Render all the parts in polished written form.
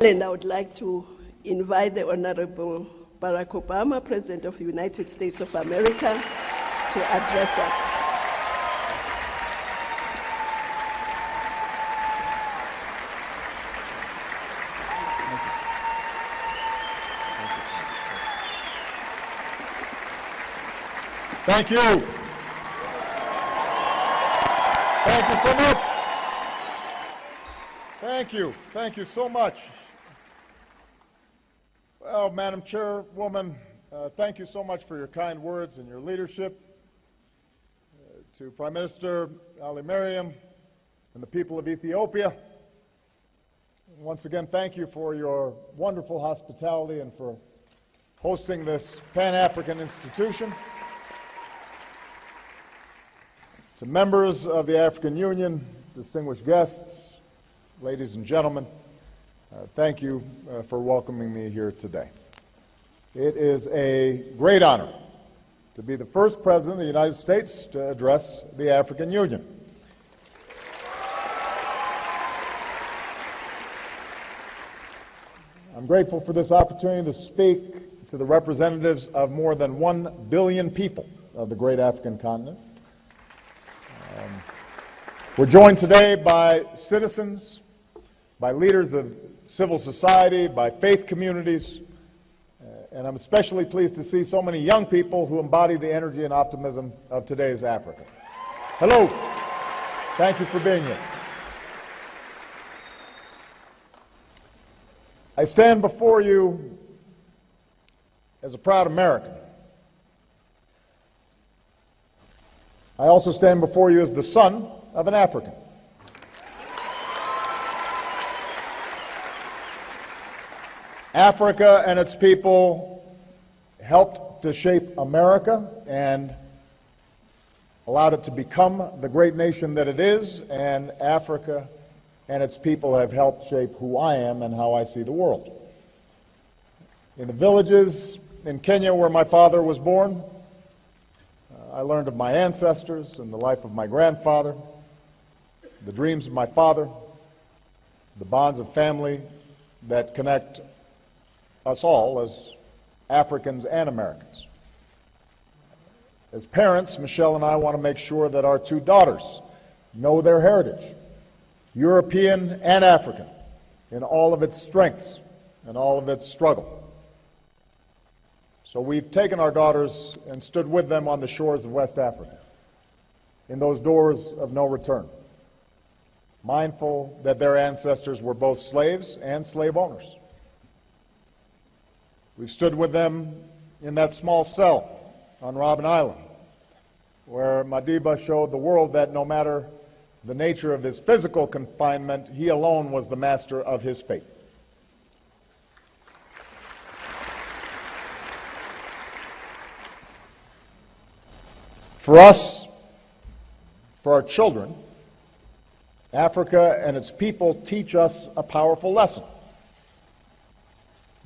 And I would like to invite the Honorable Barack Obama, President of the United States of America, to address us. Thank you. Thank you so much. Thank you. Thank you so much. Well, Madam Chairwoman, thank you so much for your kind words and your leadership. To Prime Minister Ali Mariam and the people of Ethiopia, once again, thank you for your wonderful hospitality and for hosting this Pan-African institution. To members of the African Union, distinguished guests, ladies and gentlemen, thank you for welcoming me here today. It is a great honor to be the first President of the United States to address the African Union. I'm grateful for this opportunity to speak to the representatives of more than 1 billion people of the great African continent. We're joined today by citizens, by leaders of civil society, by faith communities, and I'm especially pleased to see so many young people who embody the energy and optimism of today's Africa. Hello. Thank you for being here. I stand before you as a proud American. I also stand before you as the son of an African. Africa and its people helped to shape America and allowed it to become the great nation that it is, and Africa and its people have helped shape who I am and how I see the world. In the villages in Kenya where my father was born, I learned of my ancestors and the life of my grandfather, the dreams of my father, the bonds of family that connect us all as Africans and Americans. As parents, Michelle and I want to make sure that our two daughters know their heritage, European and African, in all of its strengths and all of its struggle. So we've taken our daughters and stood with them on the shores of West Africa, in those doors of no return, mindful that their ancestors were both slaves and slave owners. We've stood with them in that small cell on Robben Island, where Madiba showed the world that no matter the nature of his physical confinement, he alone was the master of his fate. For us, for our children, Africa and its people teach us a powerful lesson: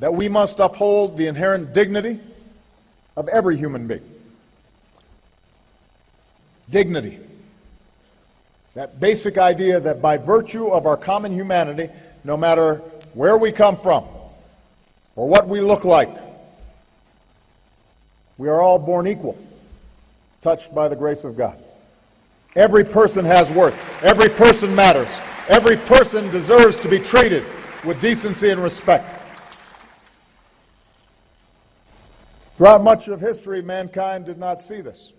that we must uphold the inherent dignity of every human being. Dignity. That basic idea that by virtue of our common humanity, no matter where we come from or what we look like, we are all born equal, touched by the grace of God. Every person has worth. Every person matters. Every person deserves to be treated with decency and respect. Throughout much of history, mankind did not see this.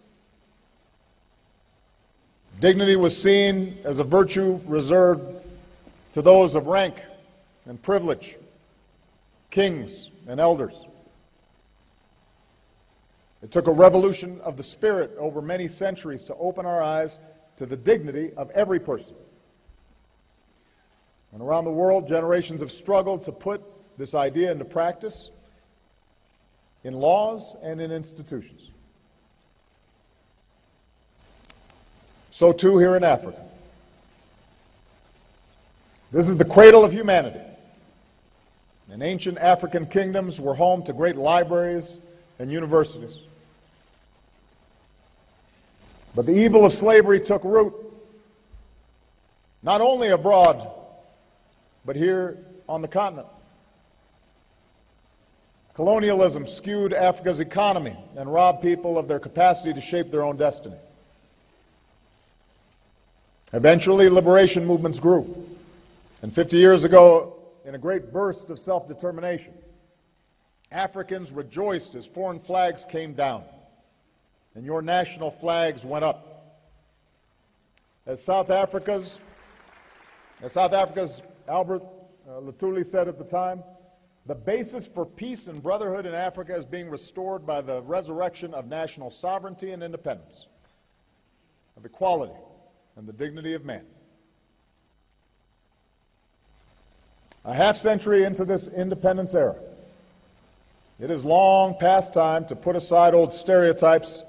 Dignity was seen as a virtue reserved to those of rank and privilege, kings and elders. It took a revolution of the spirit over many centuries to open our eyes to the dignity of every person. And around the world, generations have struggled to put this idea into practice in laws and in institutions. So too here in Africa. This is the cradle of humanity. And ancient African kingdoms were home to great libraries and universities. But the evil of slavery took root, not only abroad, but here on the continent. Colonialism skewed Africa's economy and robbed people of their capacity to shape their own destiny. Eventually, liberation movements grew. And 50 years ago, in a great burst of self-determination, Africans rejoiced as foreign flags came down and your national flags went up. As South Africa's Albert Lutuli said at the time, the basis for peace and brotherhood in Africa is being restored by the resurrection of national sovereignty and independence, of equality and the dignity of man. A half-century into this independence era, it is long past time to put aside old stereotypes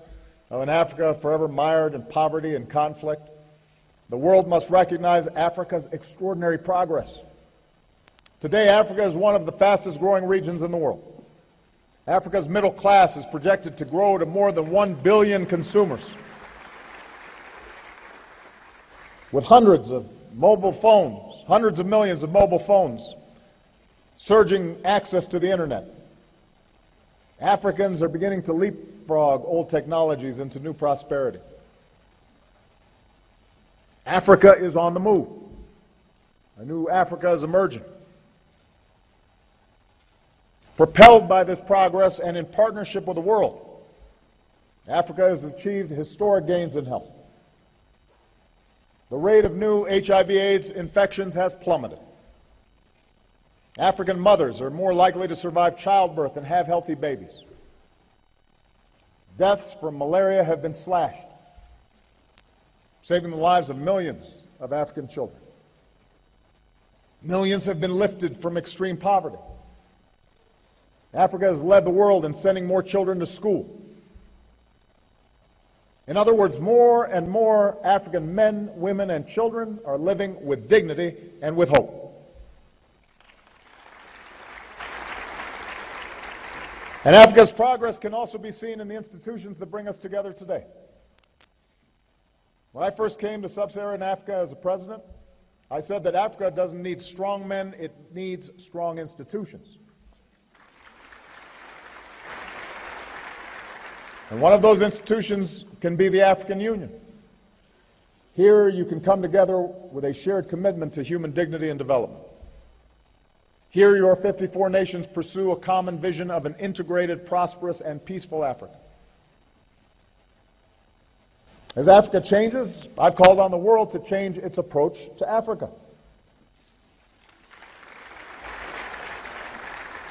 of an Africa forever mired in poverty and conflict. The world must recognize Africa's extraordinary progress. Today, Africa is one of the fastest growing regions in the world. Africa's middle class is projected to grow to more than 1 billion consumers, with hundreds of mobile phones, hundreds of millions of mobile phones, surging access to the internet. Africans are beginning to leapfrog old technologies into new prosperity. Africa is on the move. A new Africa is emerging. Propelled by this progress and in partnership with the world, Africa has achieved historic gains in health. The rate of new HIV/AIDS infections has plummeted. African mothers are more likely to survive childbirth and have healthy babies. Deaths from malaria have been slashed, saving the lives of millions of African children. Millions have been lifted from extreme poverty. Africa has led the world in sending more children to school. In other words, more and more African men, women, and children are living with dignity and with hope. And Africa's progress can also be seen in the institutions that bring us together today. When I first came to sub-Saharan Africa as a president, I said that Africa doesn't need strong men, it needs strong institutions. And one of those institutions can be the African Union. Here you can come together with a shared commitment to human dignity and development. Here your 54 nations pursue a common vision of an integrated, prosperous, and peaceful Africa. As Africa changes, I've called on the world to change its approach to Africa.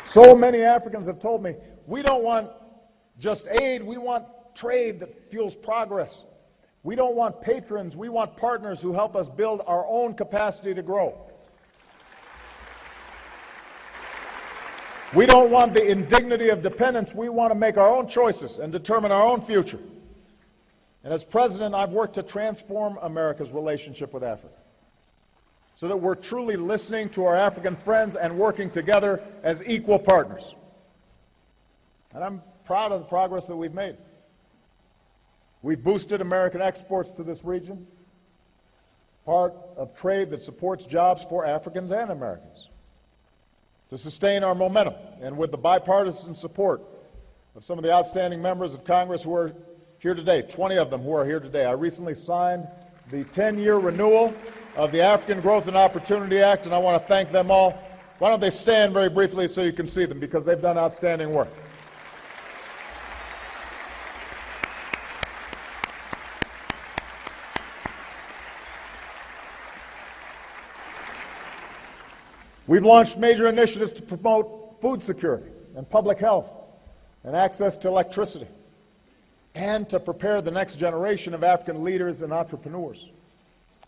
So many Africans have told me, we don't want just aid, we want trade that fuels progress. We don't want patrons, we want partners who help us build our own capacity to grow. We don't want the indignity of dependence, we want to make our own choices and determine our own future. And as president, I've worked to transform America's relationship with Africa so that we're truly listening to our African friends and working together as equal partners. And I'm proud of the progress that we've made. We've boosted American exports to this region, part of trade that supports jobs for Africans and Americans. To sustain our momentum, and with the bipartisan support of some of the outstanding members of Congress who are here today, 20 of them who are here today, I recently signed the 10-year renewal of the African Growth and Opportunity Act, and I want to thank them all. Why don't they stand very briefly so you can see them, because they've done outstanding work. We've launched major initiatives to promote food security and public health and access to electricity, and to prepare the next generation of African leaders and entrepreneurs,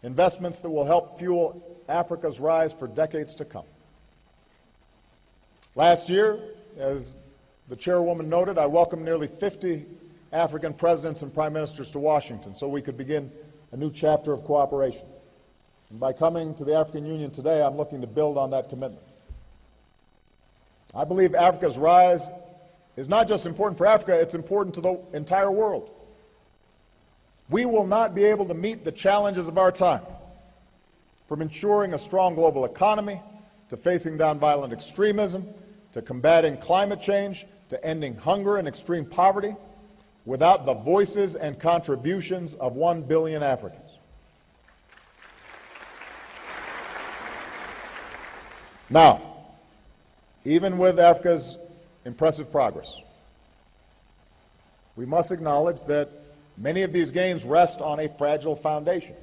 investments that will help fuel Africa's rise for decades to come. Last year, as the chairwoman noted, I welcomed nearly 50 African presidents and prime ministers to Washington so we could begin a new chapter of cooperation. And by coming to the African Union today, I'm looking to build on that commitment. I believe Africa's rise is not just important for Africa, it's important to the entire world. We will not be able to meet the challenges of our time, from ensuring a strong global economy, to facing down violent extremism, to combating climate change, to ending hunger and extreme poverty, without the voices and contributions of 1 billion Africans. Now, even with Africa's impressive progress, we must acknowledge that many of these gains rest on a fragile foundation.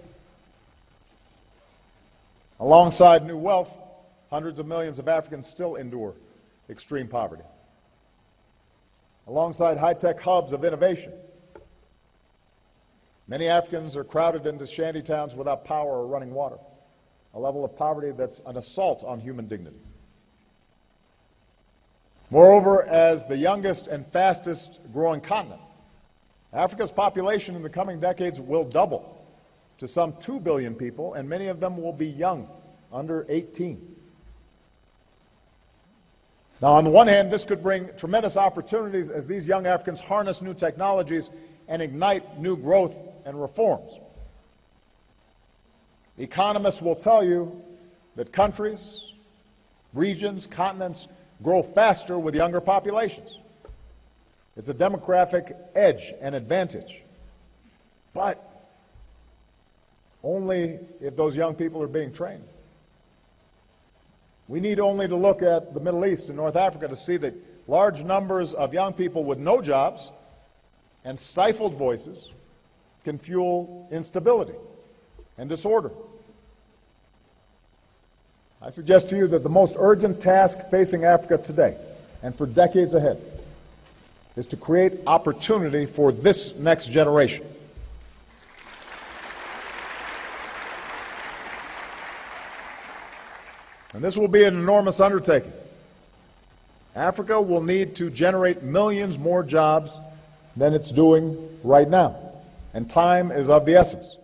Alongside new wealth, hundreds of millions of Africans still endure extreme poverty. Alongside high-tech hubs of innovation, many Africans are crowded into shanty towns without power or running water, a level of poverty that's an assault on human dignity. Moreover, as the youngest and fastest growing continent, Africa's population in the coming decades will double to some 2 billion people, and many of them will be young, under 18. Now, on the one hand, this could bring tremendous opportunities as these young Africans harness new technologies and ignite new growth and reforms. Economists will tell you that countries, regions, continents grow faster with younger populations. It's a demographic edge and advantage, but only if those young people are being trained. We need only to look at the Middle East and North Africa to see that large numbers of young people with no jobs and stifled voices can fuel instability and disorder. I suggest to you that the most urgent task facing Africa today and for decades ahead is to create opportunity for this next generation. And this will be an enormous undertaking. Africa will need to generate millions more jobs than it's doing right now, and time is of the essence.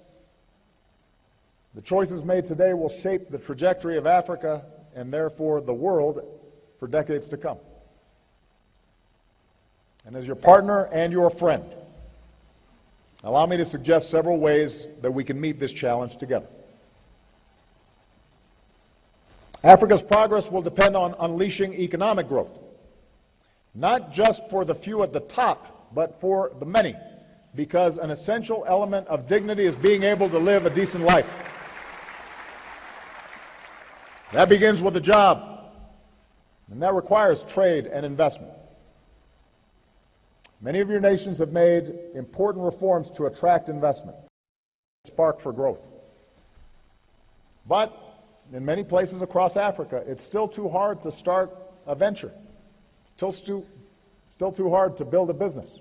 The choices made today will shape the trajectory of Africa and therefore the world for decades to come. And as your partner and your friend, allow me to suggest several ways that we can meet this challenge together. Africa's progress will depend on unleashing economic growth, not just for the few at the top, but for the many, because an essential element of dignity is being able to live a decent life. That begins with a job, and that requires trade and investment. Many of your nations have made important reforms to attract investment, spark for growth. But in many places across Africa, it's still too hard to start a venture, still too hard to build a business.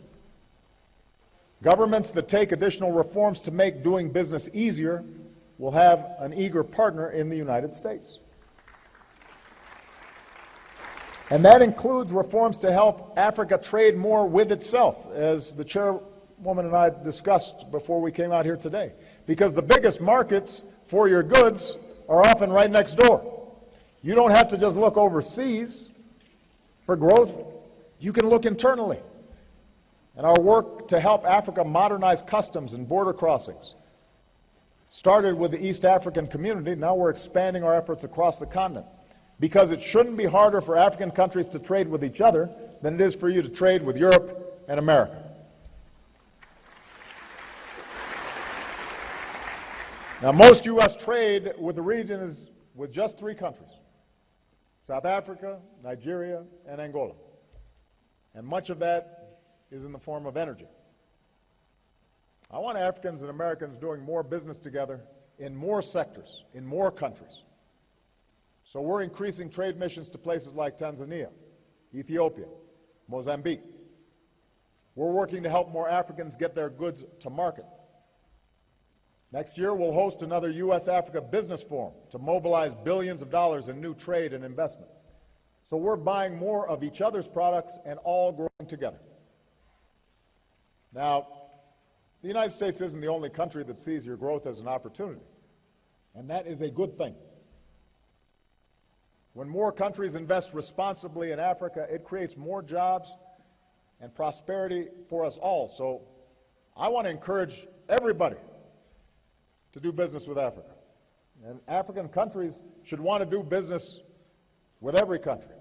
Governments that take additional reforms to make doing business easier will have an eager partner in the United States. And that includes reforms to help Africa trade more with itself, as the chairwoman and I discussed before we came out here today. Because the biggest markets for your goods are often right next door. You don't have to just look overseas for growth. You can look internally. And our work to help Africa modernize customs and border crossings started with the East African community. Now we're expanding our efforts across the continent, because it shouldn't be harder for African countries to trade with each other than it is for you to trade with Europe and America. Now, most U.S. trade with the region is with just 3 countries: South Africa, Nigeria, and Angola. And much of that is in the form of energy. I want Africans and Americans doing more business together in more sectors, in more countries. So we're increasing trade missions to places like Tanzania, Ethiopia, Mozambique. We're working to help more Africans get their goods to market. Next year, we'll host another U.S.-Africa Business Forum to mobilize billions of dollars in new trade and investment. So we're buying more of each other's products and all growing together. Now, the United States isn't the only country that sees your growth as an opportunity, and that is a good thing. When more countries invest responsibly in Africa, it creates more jobs and prosperity for us all. So I want to encourage everybody to do business with Africa. And African countries should want to do business with every country.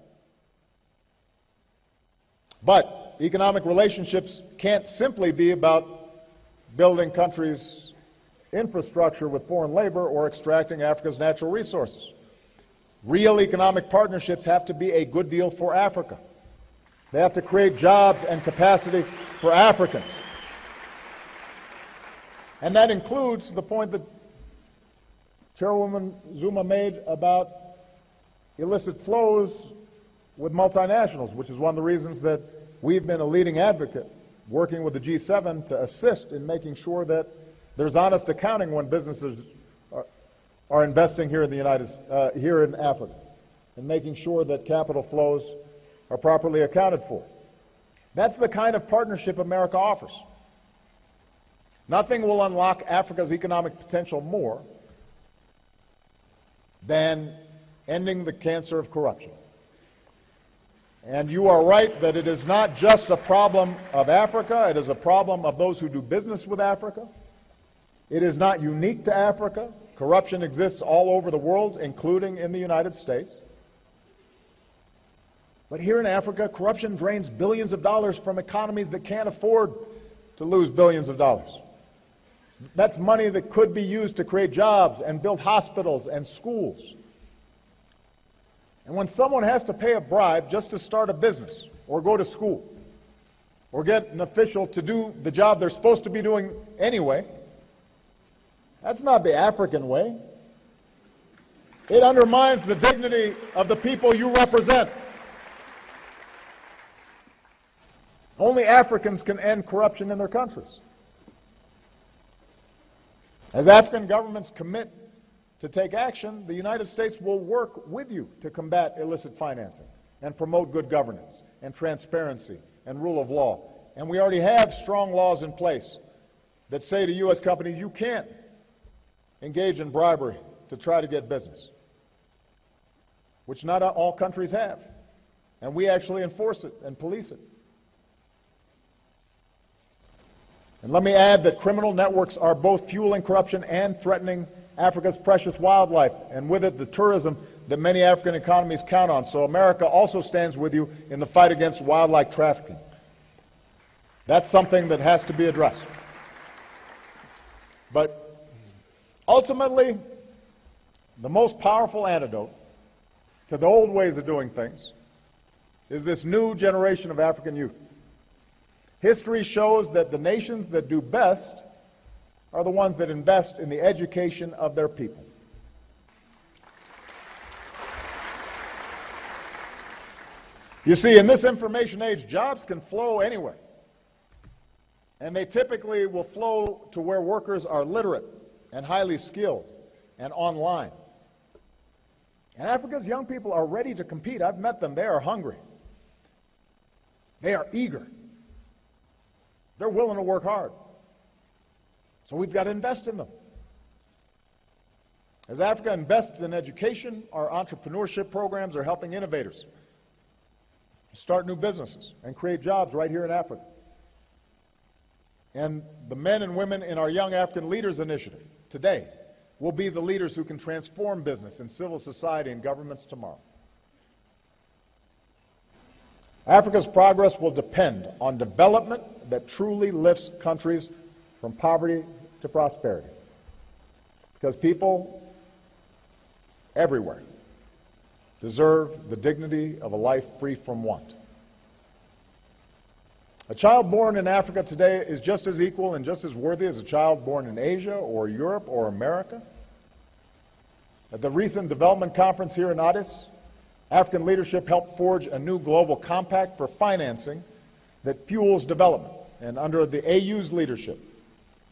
But economic relationships can't simply be about building countries' infrastructure with foreign labor or extracting Africa's natural resources. Real economic partnerships have to be a good deal for Africa. They have to create jobs and capacity for Africans. And that includes the point that Chairwoman Zuma made about illicit flows with multinationals, which is one of the reasons that we've been a leading advocate working with the G7 to assist in making sure that there's honest accounting when businesses are investing here in here in Africa, and making sure that capital flows are properly accounted for. That's the kind of partnership America offers. Nothing will unlock Africa's economic potential more than ending the cancer of corruption. And you are right that it is not just a problem of Africa, it is a problem of those who do business with Africa. It is not unique to Africa. Corruption exists all over the world, including in the United States. But here in Africa, corruption drains billions of dollars from economies that can't afford to lose billions of dollars. That's money that could be used to create jobs and build hospitals and schools. And when someone has to pay a bribe just to start a business or go to school or get an official to do the job they're supposed to be doing anyway, that's not the African way. It undermines the dignity of the people you represent. Only Africans can end corruption in their countries. As African governments commit to take action, the United States will work with you to combat illicit financing and promote good governance and transparency and rule of law. And we already have strong laws in place that say to U.S. companies, you can't engage in bribery to try to get business, which not all countries have. And we actually enforce it and police it. And let me add that criminal networks are both fueling corruption and threatening Africa's precious wildlife, and with it the tourism that many African economies count on. So America also stands with you in the fight against wildlife trafficking. That's something that has to be addressed. But ultimately, the most powerful antidote to the old ways of doing things is this new generation of African youth. History shows that the nations that do best are the ones that invest in the education of their people. You see, in this information age, jobs can flow anywhere. And they typically will flow to where workers are literate and highly skilled and online. And Africa's young people are ready to compete. I've met them. They are hungry. They are eager. They're willing to work hard. So we've got to invest in them. As Africa invests in education, our entrepreneurship programs are helping innovators start new businesses and create jobs right here in Africa. And the men and women in our Young African Leaders Initiative today will be the leaders who can transform business and civil society and governments tomorrow. Africa's progress will depend on development that truly lifts countries from poverty to prosperity. Because people everywhere deserve the dignity of a life free from want. A child born in Africa today is just as equal and just as worthy as a child born in Asia or Europe or America. At the recent development conference here in Addis, African leadership helped forge a new global compact for financing that fuels development. And under the AU's leadership,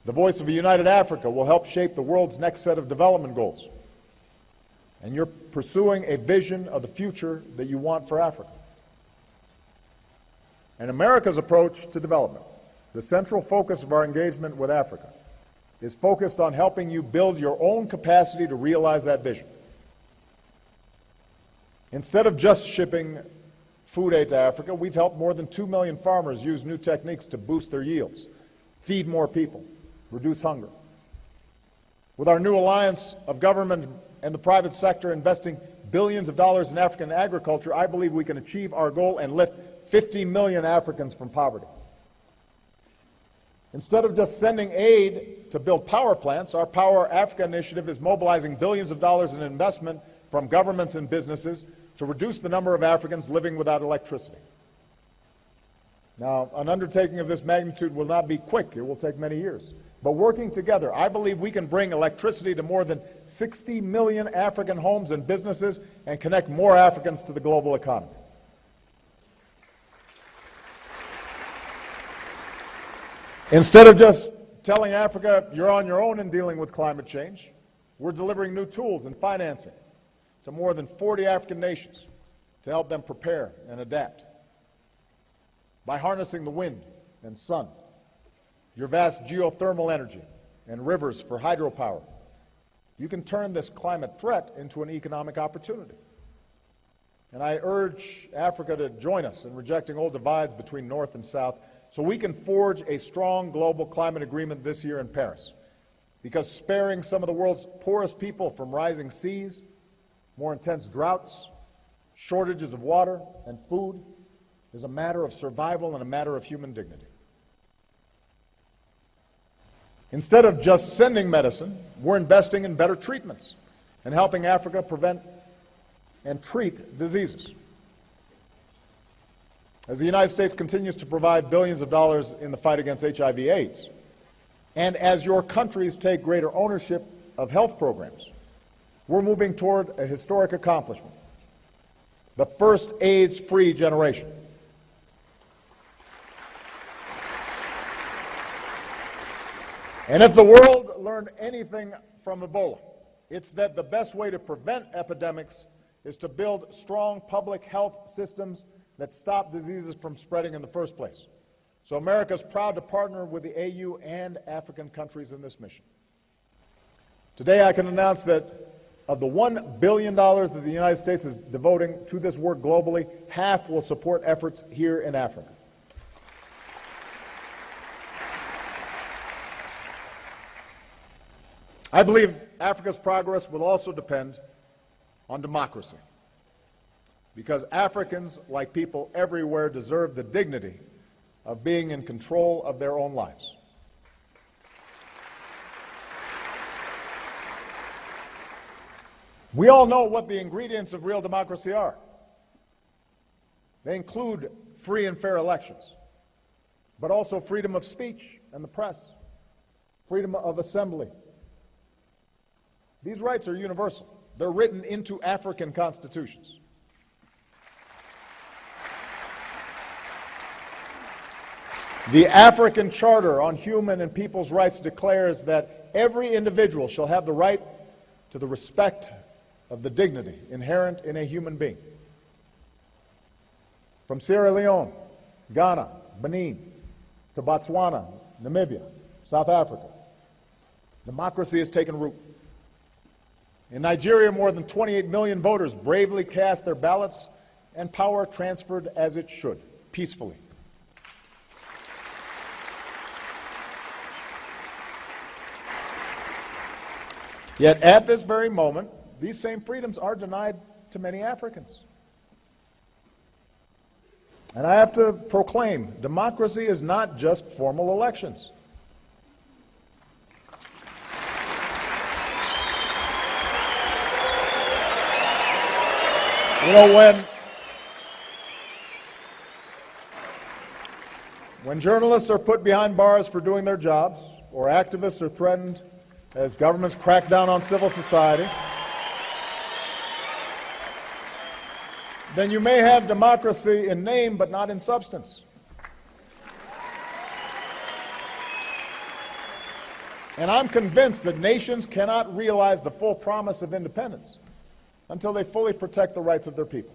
the Voice of a United Africa will help shape the world's next set of development goals. And you're pursuing a vision of the future that you want for Africa. And America's approach to development, the central focus of our engagement with Africa, is focused on helping you build your own capacity to realize that vision. Instead of just shipping food aid to Africa, we've helped more than 2 million farmers use new techniques to boost their yields, feed more people, reduce hunger. With our new alliance of government and the private sector investing billions of dollars in African agriculture, I believe we can achieve our goal and lift 50 million Africans from poverty. Instead of just sending aid to build power plants, our Power Africa initiative is mobilizing billions of dollars in investment from governments and businesses to reduce the number of Africans living without electricity. Now, an undertaking of this magnitude will not be quick. It will take many years. But working together, I believe we can bring electricity to more than 60 million African homes and businesses and connect more Africans to the global economy. Instead of just telling Africa, you're on your own in dealing with climate change, we're delivering new tools and financing to more than 40 African nations to help them prepare and adapt. By harnessing the wind and sun, your vast geothermal energy, and rivers for hydropower, you can turn this climate threat into an economic opportunity. And I urge Africa to join us in rejecting old divides between North and South so we can forge a strong global climate agreement this year in Paris. Because sparing some of the world's poorest people from rising seas, more intense droughts, shortages of water and food is a matter of survival and a matter of human dignity. Instead of just sending medicine, we're investing in better treatments and helping Africa prevent and treat diseases. As the United States continues to provide billions of dollars in the fight against HIV/AIDS, and as your countries take greater ownership of health programs, we're moving toward a historic accomplishment: the first AIDS-free generation. And if the world learned anything from Ebola, it's that the best way to prevent epidemics is to build strong public health systems that stop diseases from spreading in the first place. So America is proud to partner with the AU and African countries in this mission. Today I can announce that of the $1 billion that the United States is devoting to this work globally, half will support efforts here in Africa. I believe Africa's progress will also depend on democracy, because Africans, like people everywhere, deserve the dignity of being in control of their own lives. We all know what the ingredients of real democracy are. They include free and fair elections, but also freedom of speech and the press, freedom of assembly. These rights are universal. They're written into African constitutions. The African Charter on Human and People's Rights declares that every individual shall have the right to the respect of the dignity inherent in a human being. From Sierra Leone, Ghana, Benin, to Botswana, Namibia, South Africa, democracy has taken root. In Nigeria, more than 28 million voters bravely cast their ballots, and power transferred as it should, peacefully. Yet at this very moment, these same freedoms are denied to many Africans. And I have to proclaim, democracy is not just formal elections. You know, when journalists are put behind bars for doing their jobs, or activists are threatened as governments crack down on civil society, then you may have democracy in name but not in substance. And I'm convinced that nations cannot realize the full promise of independence until they fully protect the rights of their people.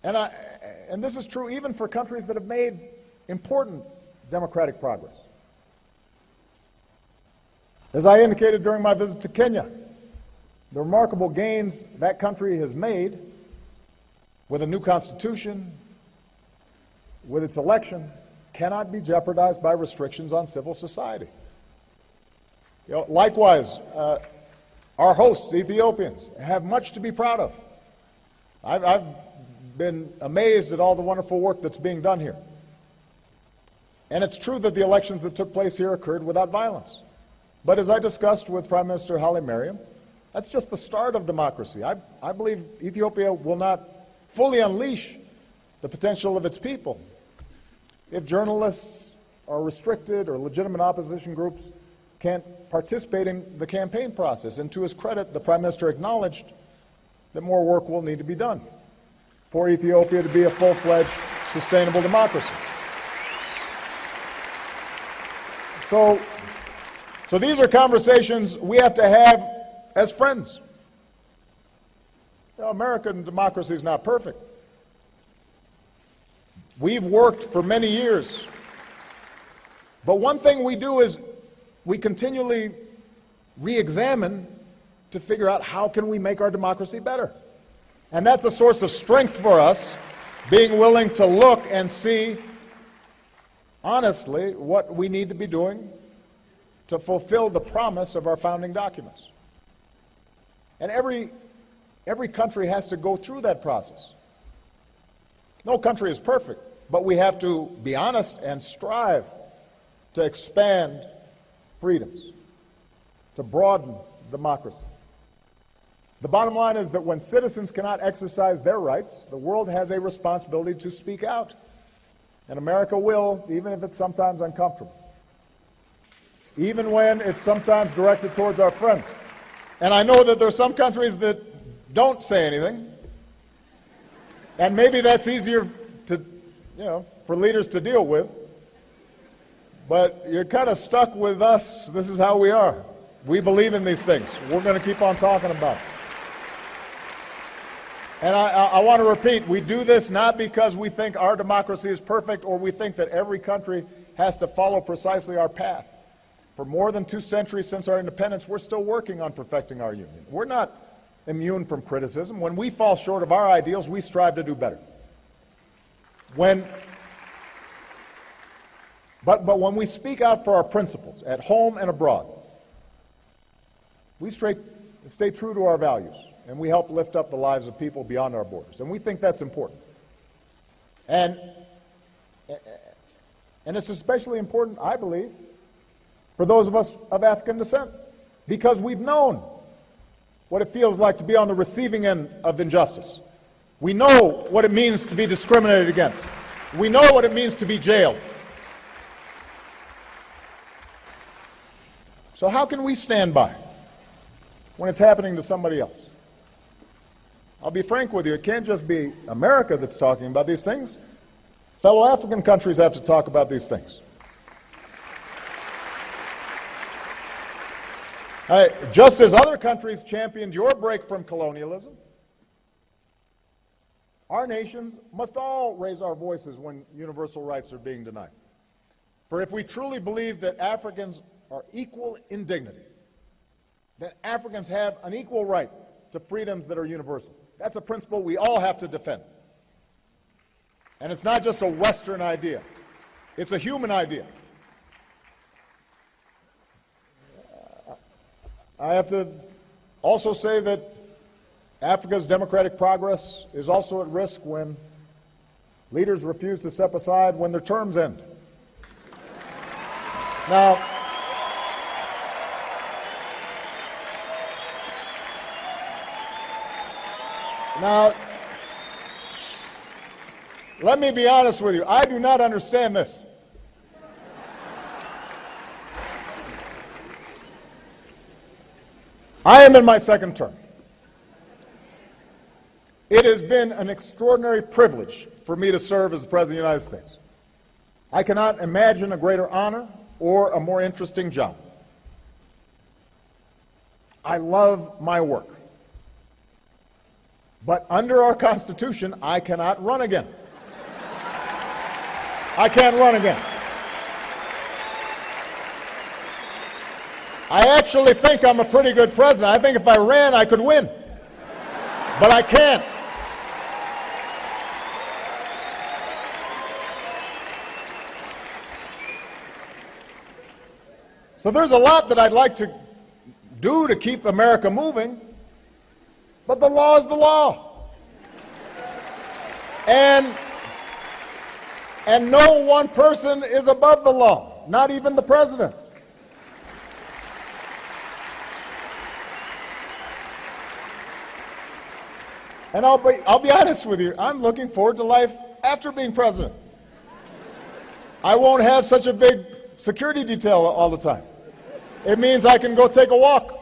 And this is true even for countries that have made important democratic progress. As I indicated during my visit to Kenya, the remarkable gains that country has made with a new constitution, with its election, cannot be jeopardized by restrictions on civil society. You know, likewise, our hosts, Ethiopians, have much to be proud of. I've been amazed at all the wonderful work that's being done here. And it's true that the elections that took place here occurred without violence. But as I discussed with Prime Minister Haile Mariam, that's just the start of democracy. I believe Ethiopia will not fully unleash the potential of its people if journalists are restricted or legitimate opposition groups can't participate in the campaign process. And to his credit, the Prime Minister acknowledged that more work will need to be done for Ethiopia to be a full-fledged, sustainable democracy. So these are conversations we have to have as friends. You know, American democracy is not perfect. We've worked for many years. But one thing we do is we continually re-examine to figure out how can we make our democracy better. And that's a source of strength for us, being willing to look and see honestly what we need to be doing to fulfill the promise of our founding documents. And every country has to go through that process. No country is perfect, but we have to be honest and strive to expand freedoms, to broaden democracy. The bottom line is that when citizens cannot exercise their rights, the world has a responsibility to speak out. And America will, even if it's sometimes uncomfortable. Even when it's sometimes directed towards our friends. And I know that there are some countries that don't say anything. And maybe that's easier to, for leaders to deal with. But you're kind of stuck with us. This is how we are. We believe in these things. We're going to keep on talking about it. And I want to repeat, we do this not because we think our democracy is perfect or we think that every country has to follow precisely our path. For more than 2 centuries since our independence, we're still working on perfecting our union. We're not immune from criticism. When we fall short of our ideals, we strive to do better. But when we speak out for our principles, at home and abroad, we stay true to our values, and we help lift up the lives of people beyond our borders. And we think that's important. And it's especially important, I believe, for those of us of African descent, because we've known what it feels like to be on the receiving end of injustice. We know what it means to be discriminated against. We know what it means to be jailed. So how can we stand by when it's happening to somebody else? I'll be frank with you, it can't just be America that's talking about these things. Fellow African countries have to talk about these things. Just as other countries championed your break from colonialism, our nations must all raise our voices when universal rights are being denied. For if we truly believe that Africans are equal in dignity, that Africans have an equal right to freedoms that are universal, that's a principle we all have to defend. And it's not just a Western idea, it's a human idea. I have to also say that Africa's democratic progress is also at risk when leaders refuse to step aside when their terms end. Now, let me be honest with you. I do not understand this. I am in my second term. It has been an extraordinary privilege for me to serve as the President of the United States. I cannot imagine a greater honor or a more interesting job. I love my work. But under our Constitution, I cannot run again. I can't run again. I actually think I'm a pretty good president. I think if I ran, I could win. But I can't. So there's a lot that I'd like to do to keep America moving, but the law is the law. And no one person is above the law, not even the president. And I'll be honest with you, I'm looking forward to life after being president. I won't have such a big security detail all the time. It means I can go take a walk.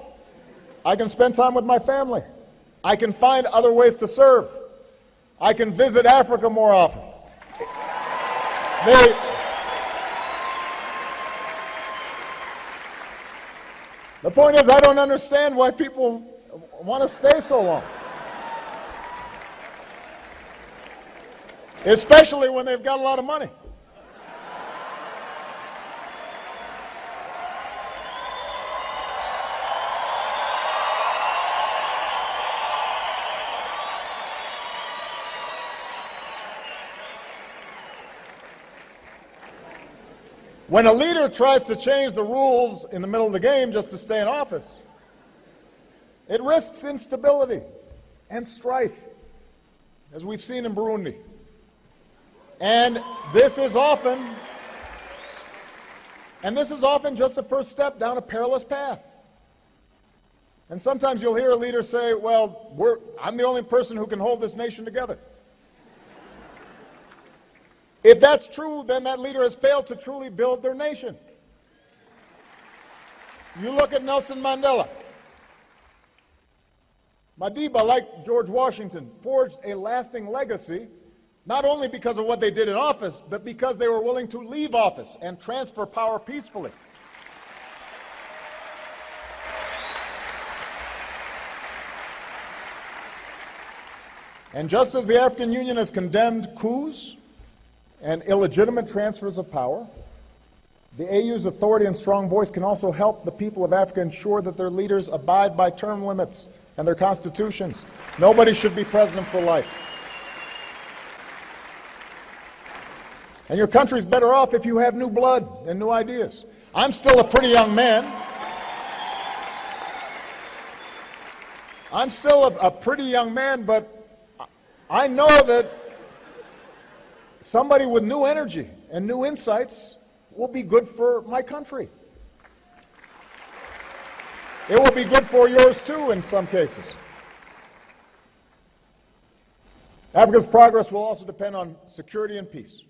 I can spend time with my family. I can find other ways to serve. I can visit Africa more often. The point is, I don't understand why people want to stay so long. Especially when they've got a lot of money. When a leader tries to change the rules in the middle of the game just to stay in office, it risks instability and strife, as we've seen in Burundi. And this is often just a first step down a perilous path. And sometimes you'll hear a leader say, well, I'm the only person who can hold this nation together. If that's true, then that leader has failed to truly build their nation. You look at Nelson Mandela. Madiba, like George Washington, forged a lasting legacy, not only because of what they did in office, but because they were willing to leave office and transfer power peacefully. And just as the African Union has condemned coups and illegitimate transfers of power, the AU's authority and strong voice can also help the people of Africa ensure that their leaders abide by term limits and their constitutions. Nobody should be president for life. And your country's better off if you have new blood and new ideas. I'm still a pretty young man. But I know that somebody with new energy and new insights will be good for my country. It will be good for yours too in some cases. Africa's progress will also depend on security and peace,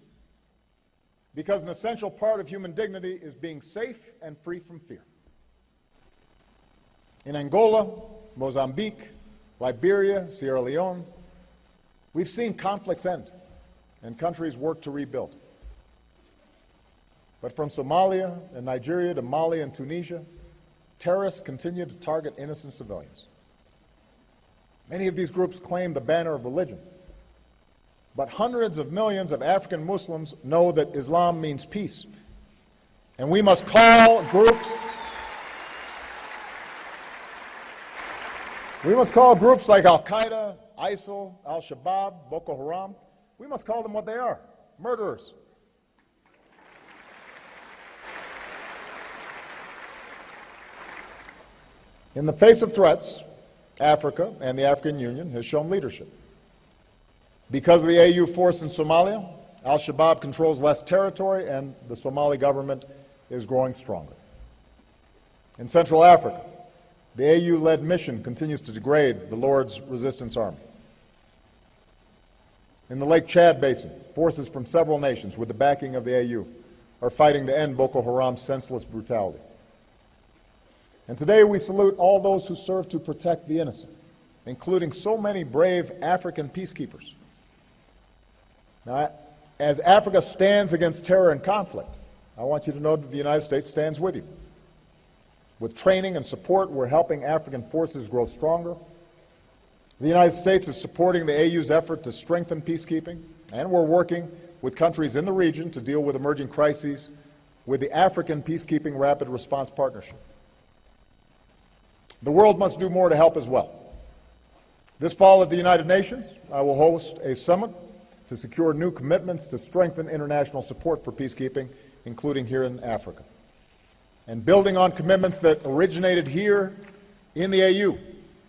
because an essential part of human dignity is being safe and free from fear. In Angola, Mozambique, Liberia, Sierra Leone, we've seen conflicts end and countries work to rebuild. But from Somalia and Nigeria to Mali and Tunisia, terrorists continue to target innocent civilians. Many of these groups claim the banner of religion, but hundreds of millions of African Muslims know that Islam means peace. And we must call groups like Al-Qaeda, ISIL, Al-Shabaab, Boko Haram, we must call them what they are: murderers. In the face of threats, Africa and the African Union has shown leadership. Because of the AU force in Somalia, Al-Shabaab controls less territory and the Somali government is growing stronger. In Central Africa, the AU-led mission continues to degrade the Lord's Resistance Army. In the Lake Chad Basin, forces from several nations with the backing of the AU are fighting to end Boko Haram's senseless brutality. And today we salute all those who serve to protect the innocent, including so many brave African peacekeepers. Now, as Africa stands against terror and conflict, I want you to know that the United States stands with you. With training and support, we're helping African forces grow stronger. The United States is supporting the AU's effort to strengthen peacekeeping, and we're working with countries in the region to deal with emerging crises with the African Peacekeeping Rapid Response Partnership. The world must do more to help as well. This fall at the United Nations, I will host a summit to secure new commitments to strengthen international support for peacekeeping, including here in Africa. And building on commitments that originated here in the AU,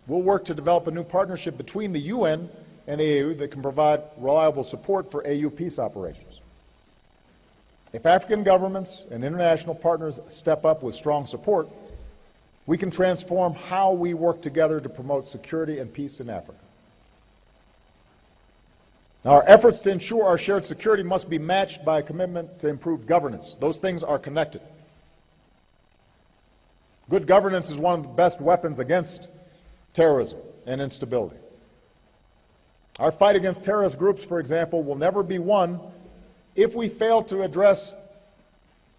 we'll work to develop a new partnership between the UN in the AU that can provide reliable support for AU peace operations. If African governments and international partners step up with strong support, we can transform how we work together to promote security and peace in Africa. Now, our efforts to ensure our shared security must be matched by a commitment to improved governance. Those things are connected. Good governance is one of the best weapons against terrorism and instability. Our fight against terrorist groups, for example, will never be won if we fail to address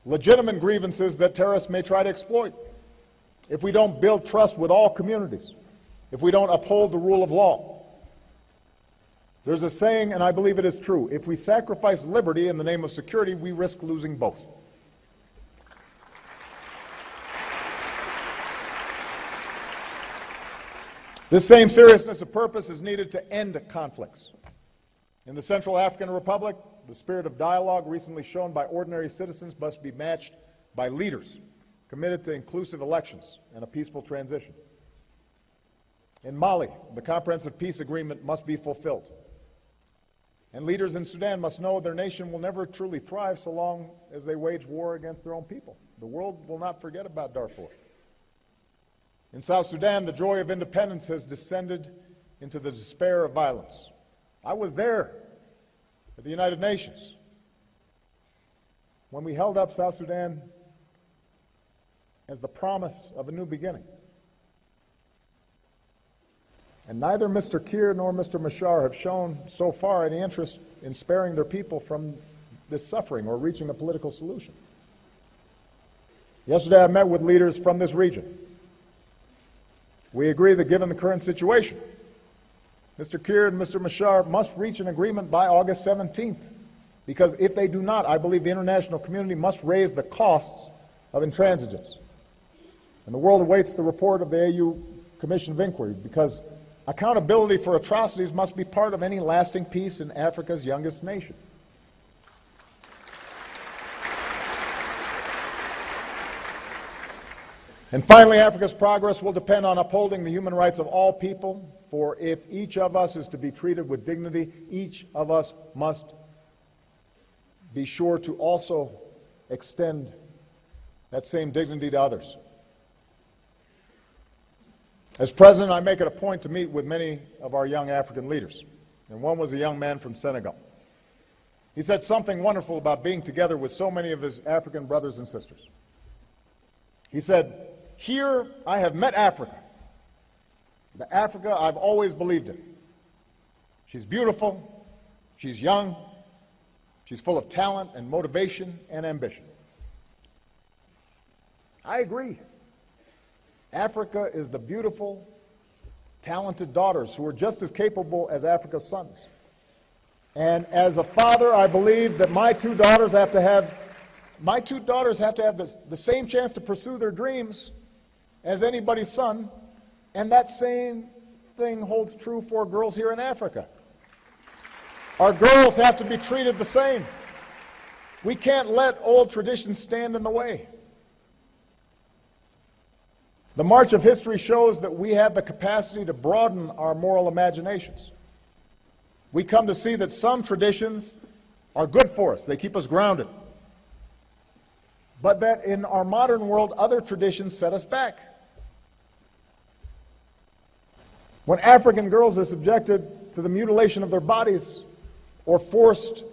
legitimate grievances that terrorists may try to exploit, if we don't build trust with all communities, if we don't uphold the rule of law. There's a saying, and I believe it is true: if we sacrifice liberty in the name of security, we risk losing both. This same seriousness of purpose is needed to end conflicts. In the Central African Republic, the spirit of dialogue recently shown by ordinary citizens must be matched by leaders committed to inclusive elections and a peaceful transition. In Mali, the comprehensive peace agreement must be fulfilled. And leaders in Sudan must know their nation will never truly thrive so long as they wage war against their own people. The world will not forget about Darfur. In South Sudan, the joy of independence has descended into the despair of violence. I was there at the United Nations when we held up South Sudan as the promise of a new beginning. And neither Mr. Kiir nor Mr. Machar have shown so far any interest in sparing their people from this suffering or reaching a political solution. Yesterday I met with leaders from this region. We agree that given the current situation, Mr. Kiir and Mr. Machar must reach an agreement by August 17th, because if they do not, I believe the international community must raise the costs of intransigence. And the world awaits the report of the AU Commission of Inquiry, because accountability for atrocities must be part of any lasting peace in Africa's youngest nation. And finally, Africa's progress will depend on upholding the human rights of all people, for if each of us is to be treated with dignity, each of us must be sure to also extend that same dignity to others. As president, I make it a point to meet with many of our young African leaders, and one was a young man from Senegal. He said something wonderful about being together with so many of his African brothers and sisters. He said, "Here I have met Africa, the Africa I've always believed in. She's beautiful, she's young, she's full of talent and motivation and ambition." I agree. Africa is the beautiful, talented daughters who are just as capable as Africa's sons. And as a father, I believe that my two daughters have to have the same chance to pursue their dreams as anybody's son, and that same thing holds true for girls here in Africa. Our girls have to be treated the same. We can't let old traditions stand in the way. The march of history shows that we have the capacity to broaden our moral imaginations. We come to see that some traditions are good for us. They keep us grounded. But that in our modern world, other traditions set us back. When African girls are subjected to the mutilation of their bodies or forced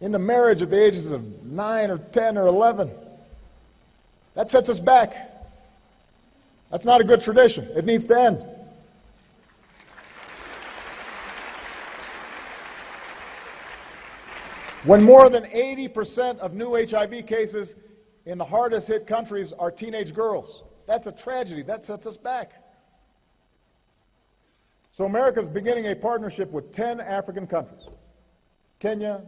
into marriage at the ages of 9 or 10 or 11, that sets us back. That's not a good tradition. It needs to end. When more than 80% of new HIV cases in the hardest hit countries are teenage girls, that's a tragedy. That sets us back. So America's beginning a partnership with 10 African countries: Kenya,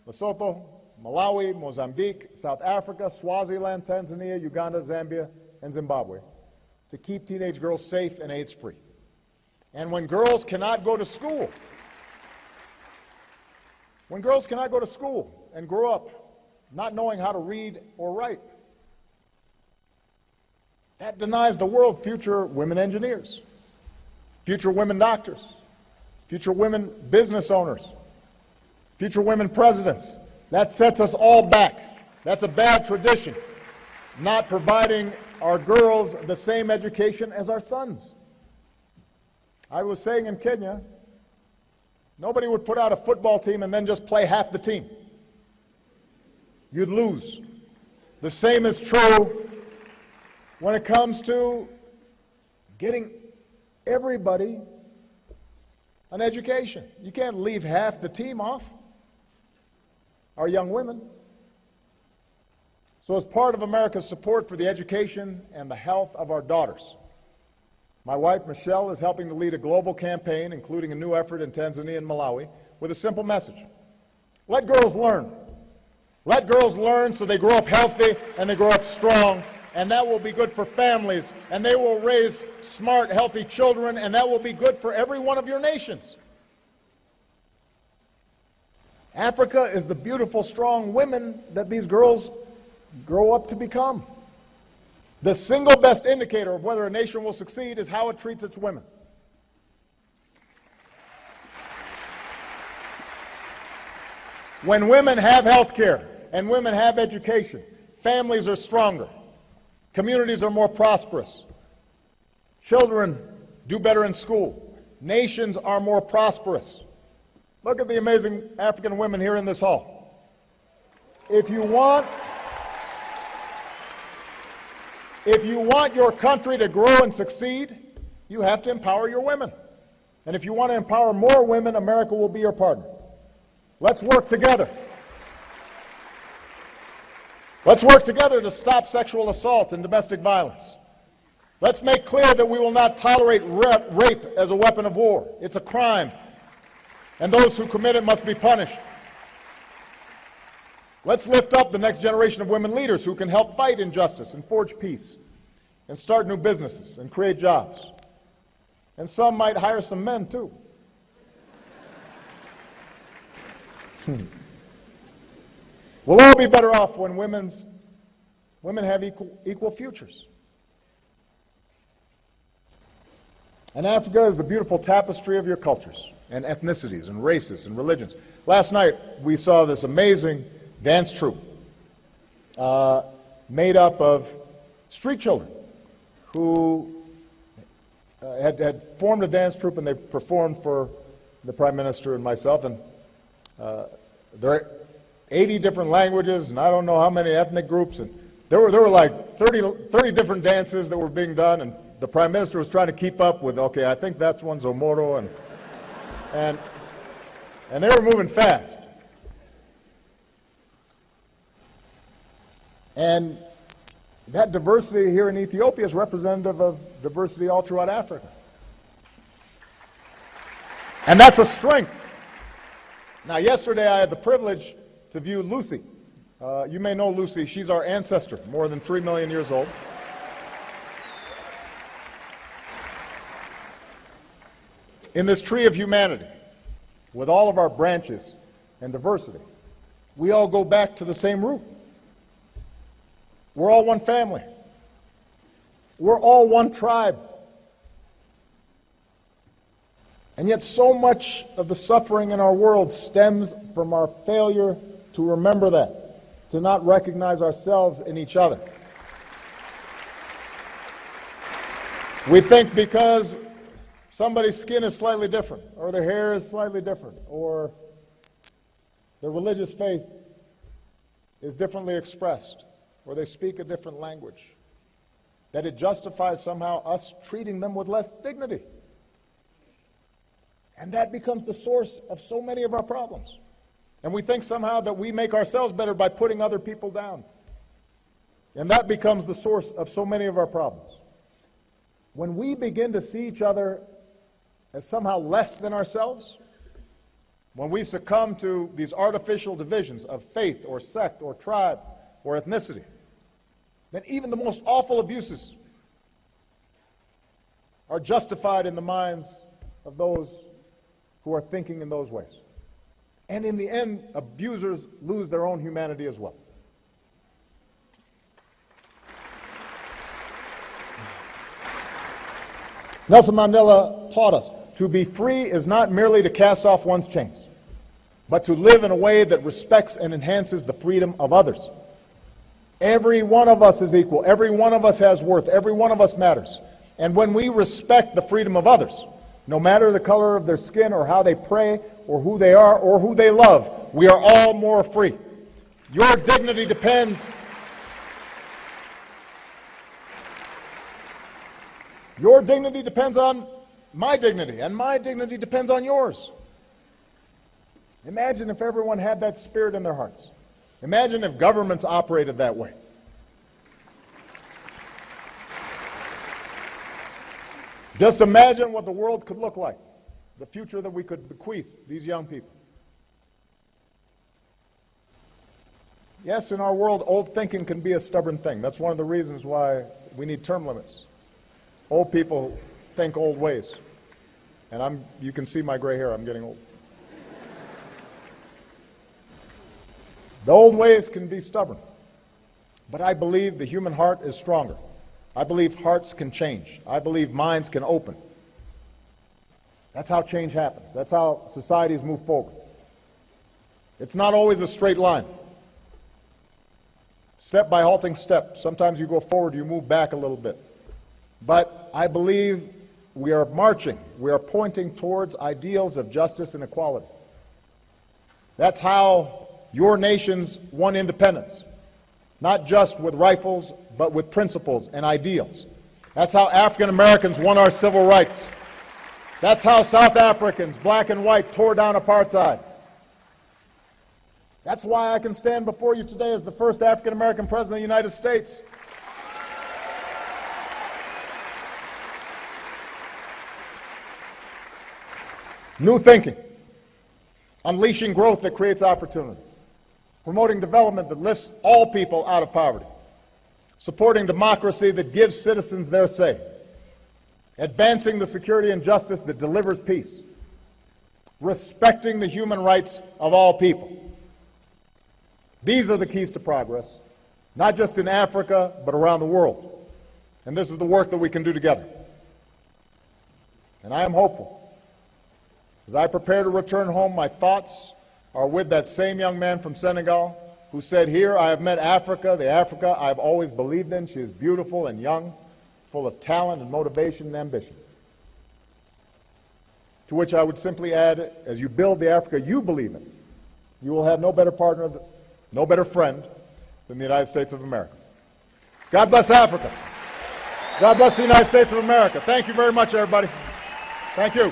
Lesotho, Malawi, Mozambique, South Africa, Swaziland, Tanzania, Uganda, Zambia, and Zimbabwe, to keep teenage girls safe and AIDS-free. And when girls cannot go to school, and grow up not knowing how to read or write, that denies the world future women engineers, future women doctors, future women business owners, future women presidents. That sets us all back. That's a bad tradition, not providing our girls the same education as our sons. I was saying in Kenya, nobody would put out a football team and then just play half the team. You'd lose. The same is true when it comes to getting everybody an education. You can't leave half the team off, our young women. So as part of America's support for the education and the health of our daughters, my wife, Michelle, is helping to lead a global campaign, including a new effort in Tanzania and Malawi, with a simple message. Let girls learn. Let girls learn so they grow up healthy and they grow up strong, and that will be good for families, and they will raise smart, healthy children, and that will be good for every one of your nations. Africa is the beautiful, strong women that these girls grow up to become. The single best indicator of whether a nation will succeed is how it treats its women. When women have health care and women have education, families are stronger, communities are more prosperous, children do better in school, nations are more prosperous. Look at the amazing African women here in this hall. If you want your country to grow and succeed, you have to empower your women. And if you want to empower more women, America will be your partner. Let's work together. Let's work together to stop sexual assault and domestic violence. Let's make clear that we will not tolerate rape as a weapon of war. It's a crime, and those who commit it must be punished. Let's lift up the next generation of women leaders who can help fight injustice and forge peace and start new businesses and create jobs. And some might hire some men, too. We'll all be better off when women have equal futures. And Africa is the beautiful tapestry of your cultures and ethnicities and races and religions. Last night, we saw this amazing dance troupe made up of street children who had formed a dance troupe, and they performed for the Prime Minister and myself. And there are 80 different languages, and I don't know how many ethnic groups. And there were like 30 different dances that were being done, and the Prime Minister was trying to keep up with, okay, I think that's one Zomoro, and they were moving fast. And that diversity here in Ethiopia is representative of diversity all throughout Africa. And that's a strength. Now, yesterday I had the privilege to view Lucy. You may know Lucy. She's our ancestor, more than 3 million years old. In this tree of humanity, with all of our branches and diversity, we all go back to the same root. We're all one family. We're all one tribe. And yet so much of the suffering in our world stems from our failure to remember that, to not recognize ourselves in each other. We think because somebody's skin is slightly different, or their hair is slightly different, or their religious faith is differently expressed, or they speak a different language, that it justifies somehow us treating them with less dignity. And that becomes the source of so many of our problems. And we think somehow that we make ourselves better by putting other people down. And that becomes the source of so many of our problems. When we begin to see each other as somehow less than ourselves, when we succumb to these artificial divisions of faith or sect or tribe or ethnicity, then even the most awful abuses are justified in the minds of those who are thinking in those ways. And in the end, abusers lose their own humanity as well. Nelson Mandela taught us To be free is not merely to cast off one's chains, but to live in a way that respects and enhances the freedom of others. Every one of us is equal. Every one of us has worth. Every one of us matters. And when we respect the freedom of others, no matter the color of their skin or how they pray or who they are or who they love, we are all more free. Your dignity depends on my dignity, and my dignity depends on yours. Imagine if everyone had that spirit in their hearts. Imagine if governments operated that way. Just imagine what the world could look like, the future that we could bequeath these young people. Yes, in our world, old thinking can be a stubborn thing. That's one of the reasons why we need term limits. Old people think old ways. And you can see my gray hair, I'm getting old. The old ways can be stubborn. But I believe the human heart is stronger. I believe hearts can change. I believe minds can open. That's how change happens. That's how societies move forward. It's not always a straight line. Step by halting step. Sometimes you go forward, you move back a little bit. But I believe we are marching. We are pointing towards ideals of justice and equality. That's how your nations won independence. Not just with rifles, but with principles and ideals. That's how African Americans won our civil rights. That's how South Africans, black and white, tore down apartheid. That's why I can stand before you today as the first African American president of the United States. New thinking, unleashing growth that creates opportunity, promoting development that lifts all people out of poverty, supporting democracy that gives citizens their say, advancing the security and justice that delivers peace, respecting the human rights of all people. These are the keys to progress, not just in Africa, but around the world. And this is the work that we can do together. And I am hopeful. As I prepare to return home, my thoughts are with that same young man from Senegal who said, "Here I have met Africa, the Africa I've always believed in. She is beautiful and young, full of talent and motivation and ambition." To which I would simply add, as you build the Africa you believe in, you will have no better partner, no better friend than the United States of America. God bless Africa. God bless the United States of America. Thank you very much, everybody. Thank you.